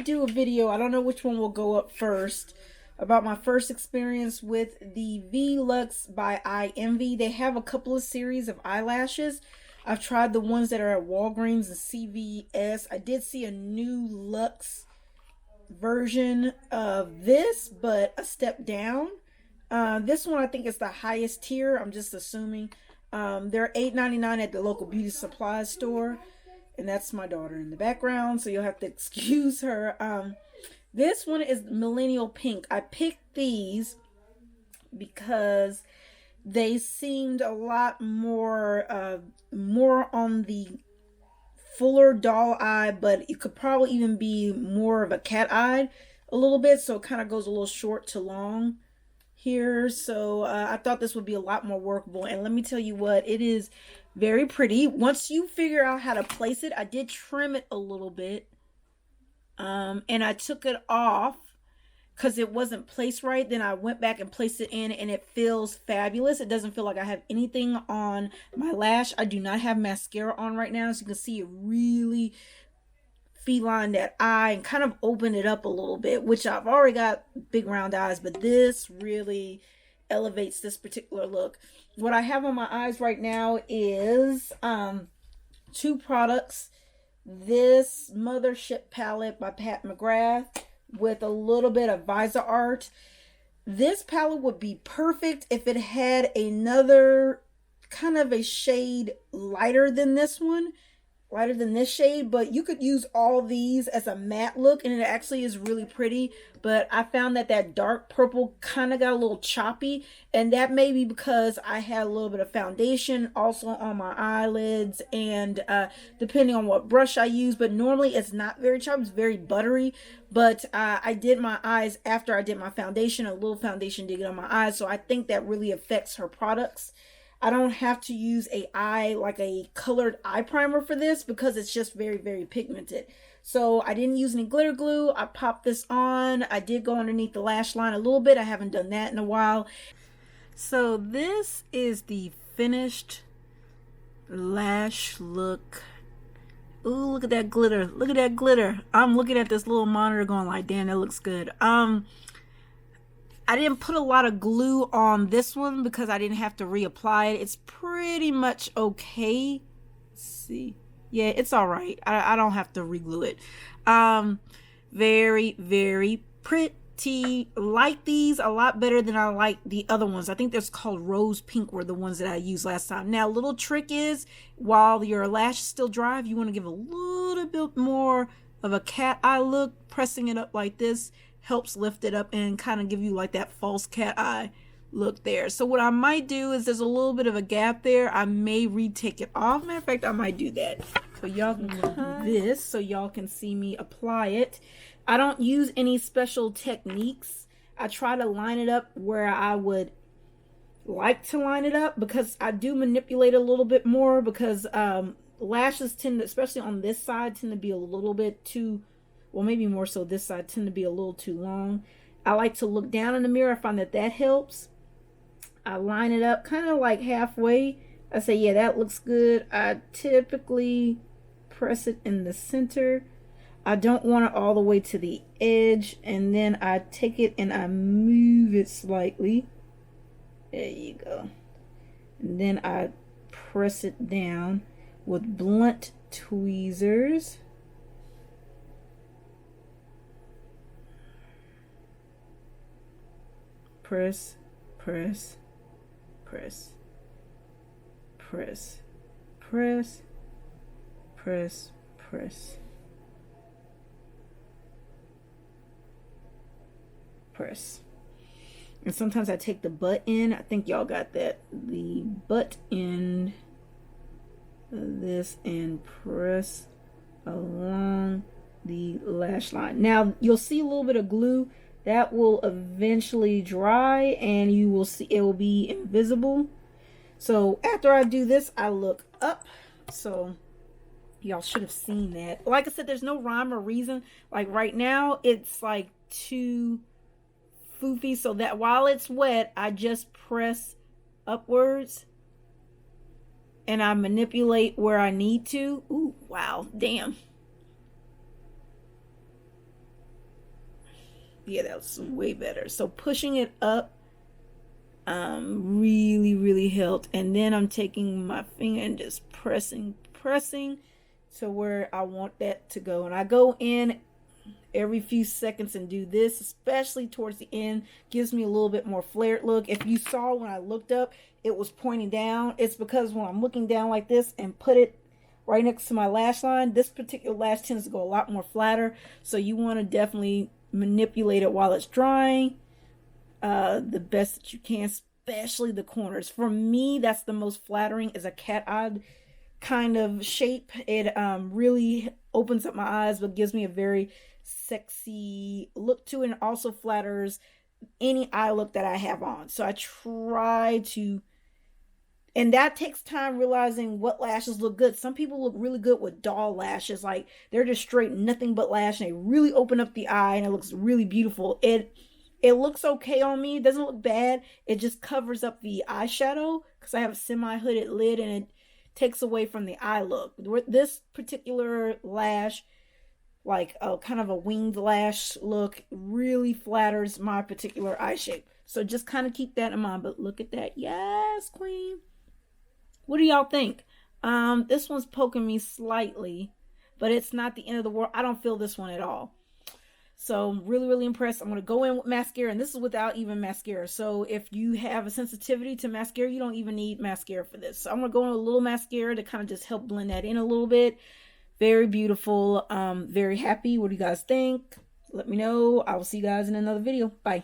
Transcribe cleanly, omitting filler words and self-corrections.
did do a video, I don't know which one will go up first, about my first experience with the LUXE by IMV. They have a couple of series of eyelashes. I've tried the ones that are at Walgreens and CVS. I did see a new LUXE version of this, but a step down. This one I think is the highest tier. I'm just assuming. They're $8.99 at the local beauty supply store. And that's my daughter in the background, so you'll have to excuse her. This one is Millennial Pink. I picked these because they seemed a lot more more on the fuller doll eye, but it could probably even be more of a cat eye a little bit, so it kind of goes a little short to long here. So I thought this would be a lot more workable, and let me tell you what, it is very pretty. Once you figure out how to place it, I did trim it a little bit, and I took it off because it wasn't placed right. Then I went back and placed it in, and it feels fabulous. It doesn't feel like I have anything on my lash. I do not have mascara on right now, so you can see it really feline that eye and kind of open it up a little bit, which I've already got big round eyes, but this really elevates this particular look. What I have on my eyes right now is two products. This Mothership palette by Pat McGrath with a little bit of visor art. This palette would be perfect if it had another kind of a shade lighter than this one, lighter than this shade, but you could use all these as a matte look and it actually is really pretty. But I found that that dark purple kind of got a little choppy, and that may be because I had a little bit of foundation also on my eyelids, and depending on what brush I use, but normally it's not very choppy, it's very buttery. But I did my eyes after I did my foundation. A little foundation did get on my eyes, so I think that really affects her products. I don't have to use like a colored eye primer for this because it's just very, very pigmented. So I didn't use any glitter glue. I popped this on. I did go underneath the lash line a little bit. I haven't done that in a while. So this is the finished lash look. Ooh, look at that glitter. Look at that glitter. I'm looking at this little monitor going like, damn, that looks good. I didn't put a lot of glue on this one because I didn't have to reapply it. It's pretty much okay. Let's see. Yeah, it's all right. I don't have to re-glue it. Very, very pretty. Like these a lot better than I like the other ones. I think that's called Rose Pink were the ones that I used last time. Now, little trick is, while your lash is still dry, if you want to give a little bit more of a cat eye look, pressing it up like this helps lift it up and kind of give you like that false cat eye look there. So what I might do is, there's a little bit of a gap there, I may retake it off. Matter of fact, I might do that. So y'all can do this so y'all can see me apply it. I don't use any special techniques. I try to line it up where I would like to line it up, because I do manipulate a little bit more, because lashes tend to, especially on this side, tend to be a little bit too, well, maybe more so this side, tend to be a little too long. I like to look down in the mirror. I find that that helps. I line it up kind of like halfway. I say, yeah, that looks good. I typically press it in the center. I don't want it all the way to the edge. And then I take it and I move it slightly. There you go. And then I press it down with blunt tweezers. Press, press, press, press, press, press, press, press. And sometimes I take the butt end. I think y'all got that. The butt end of this and press along the lash line. Now you'll see a little bit of glue. That will eventually dry and you will see it will be invisible. So after I do this, I look up. So y'all should have seen that. Like I said, there's no rhyme or reason. Like right now, it's like too foofy, so that while it's wet, I just press upwards and I manipulate where I need to. Ooh, wow, damn. Yeah, that's way better. So pushing it up really helped. And then I'm taking my finger and just pressing to where I want that to go. And I go in every few seconds and do this, especially towards the end. Gives me a little bit more flared look. If you saw when I looked up, it was pointing down. It's because when I'm looking down like this and put it right next to my lash line, this particular lash tends to go a lot more flatter. So you want to definitely manipulate it while it's drying the best that you can, especially the corners. For me, that's the most flattering, is a cat-eyed kind of shape. It really opens up my eyes, but gives me a very sexy look to it, and also flatters any eye look that I have on. So I try to, and that takes time, realizing what lashes look good. Some people look really good with doll lashes, like they're just straight nothing but lash, and they really open up the eye and it looks really beautiful. It looks okay on me. It doesn't look bad. It just covers up the eyeshadow because I have a semi-hooded lid, and it takes away from the eye look. This particular lash, like a kind of a winged lash look, really flatters my particular eye shape. So just kind of keep that in mind. But look at that. Yes, queen. What do y'all think? This one's poking me slightly, but it's not the end of the world. I don't feel this one at all. So really impressed. I'm going to go in with mascara, and this is without even mascara. So if you have a sensitivity to mascara, you don't even need mascara for this. So I'm going to go in with a little mascara to kind of just help blend that in a little bit. Very beautiful. Very happy. What do you guys think? Let me know. I will see you guys in another video. Bye.